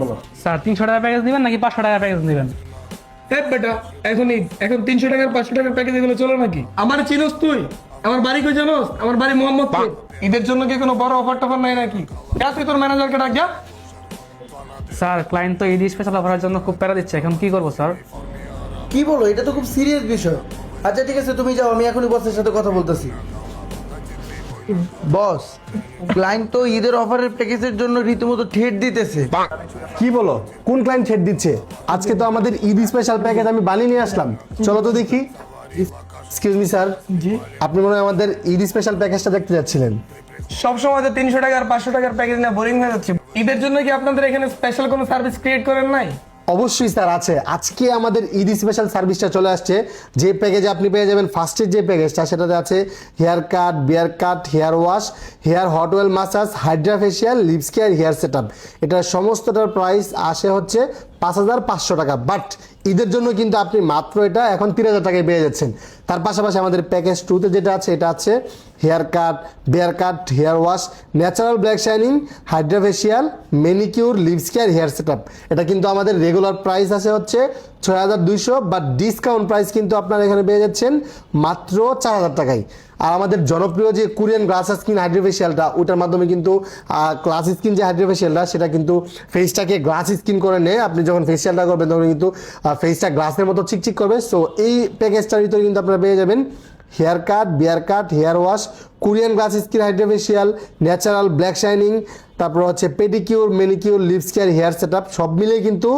বলো। স্যার 300 টাকা প্যাকেজ দিবেন নাকি 500 টাকা প্যাকেজ দিবেন? বেটা এখন 300 টাকার 500 টাকার প্যাকেজ এগুলো চলো নাকি? আমার চিনোস তুই? আমার বাড়ি কই জানোস? আমার বাড়ি মোহাম্মদপুর। ঈদের জন্য কি কোনো বড় অফার টফার নাই নাকি? যা তুই তোর ম্যানেজারকে ডাক যা। স্যার ক্লায়েন্ট তো ঈদ স্পেশাল অফারের জন্য খুব প্যারা দিচ্ছে, এখন কি করবো স্যার? কি বলো, এটা তো খুব সিরিয়াস বিষয়। আচ্ছা ঠিক আছে, তুমি যাও, আমি এখনই বসের সাথে কথা বলতেছি। বস, ক্লায়েন্ট তো ঈদের অফারের প্যাকেজের জন্য রীতিমতো ঠেট দিতেছে। কি বলো, কোন ক্লায়েন্ট ছেড় দিচ্ছে? আজকে তো আমাদের ঈদ স্পেশাল প্যাকেজ আমি বানিয়ে নিয়ে আসলাম, চলো তো দেখি। এক্সকিউজ মি স্যার, জি, আপনি মনে হয় আমাদের ঈদ স্পেশাল প্যাকেজটা দেখতে যাচ্ছিলেন। সবসময় তো 300 টাকা আর 500 টাকার প্যাকেজ না বোরিং হয়ে যাচ্ছে। ঈদের জন্য কি আপনাদের এখানে স্পেশাল কোনো সার্ভিস ক্রিয়েট করেন নাই? অবশ্যই স্যার আছে। আজকে আমাদের ঈদ স্পেশাল সার্ভিসটা চলে আসছে। যে প্যাকেজে আপনি পেয়ে যাবেন, ফার্স্টের যে প্যাকেজটা সেটাতে আছে hair cut, beard cut, hair wash, hair hot oil massage, hydra facial, lips care, hair set up. এটার সমস্তটার প্রাইস আসে হচ্ছে 5,500 টাকা। বাট ঈদের জন্য কিন্তু আপনি মাত্র এটা এখন 3,000 টাকায় পেয়ে যাচ্ছেন। তার পাশাপাশি আমাদের প্যাকেজ 2তে যেটা আছে, এটা আছে hair cut, beard cut, hair wash, natural black shining, hydra facial, manicure, lips care, hair set up. এটা কিন্তু আমাদের রেগুলার প্রাইস আছে হচ্ছে 6,200, বাট ডিসকাউন্ট প্রাইস কিন্তু আপনারা এখানে পেয়ে যাচ্ছেন মাত্র 4,000 টাকায়। আর আমাদের জনপ্রিয় যে কোরিয়ান গ্লাস স্কিন হাইড্রা ফেশিয়ালটা, ওটার মাধ্যমে কিন্তু গ্লাস স্কিন যে হাইড্রা ফেশিয়ালটা, সেটা কিন্তু ফেসটাকে গ্লাস স্কিন করে নেয়। আপনি যখন ফেশিয়ালটা করবেন তখন কিন্তু ফেসটা গ্লাসের মতো চিকচিক করবে। সো এই প্যাকেজটার ভিতরে কিন্তু আপনারা পেয়ে যাবেন hair cut, beard cut, hair wash, Korean glass skin hydra facial, natural black shining, তারপর হচ্ছে pedicure, manicure, lips care, hair set up. সব মিলিয়ে কিন্তু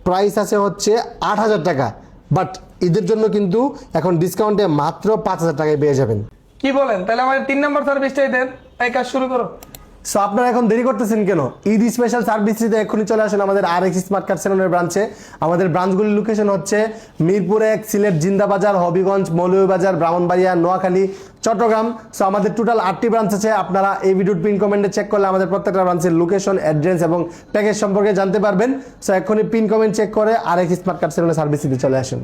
প্রাইস আছে হচ্ছে 8,000 টাকা। বাট ঈদের জন্য কিন্তু এখন ডিসকাউন্টে মাত্র 5,000 টাকায় পেয়ে যাবেন। কি বলেন? তাহলে আমাদের 3 নম্বর সার্ভিসটাই দেন, এই কাজ শুরু করো। সো আপনারা এখন দেরি করতেছেন কেন? ঈদ স্পেশাল সার্ভিস দিতে এখনই চলে আসেন আমাদের RX স্মার্ট কার্ড সেলুনের ব্রাঞ্চে। আমাদের ব্রাঞ্চগুলির লোকেশন হচ্ছে মিরপুর 1, সিলেট, জিন্দাবাজার, হবিগঞ্জ, মৌলভীবাজার, ব্রাহ্মণবাড়িয়া, নোয়াখালী, চট্টগ্রাম। সো আমাদের টোটাল 8টি ব্রাঞ্চ আছে। আপনারা এই ভিডিওর পিন কমেন্টে চেক করলে আমাদের প্রত্যেকটা ব্রাঞ্চের লোকেশন, অ্যাড্রেস এবং প্যাকেজ সম্পর্কে জানতে পারবেন। সো এখনই পিন কমেন্ট চেক করে RX স্মার্ট কার্ড সেলুনের সার্ভিস দিতে চলে আসেন।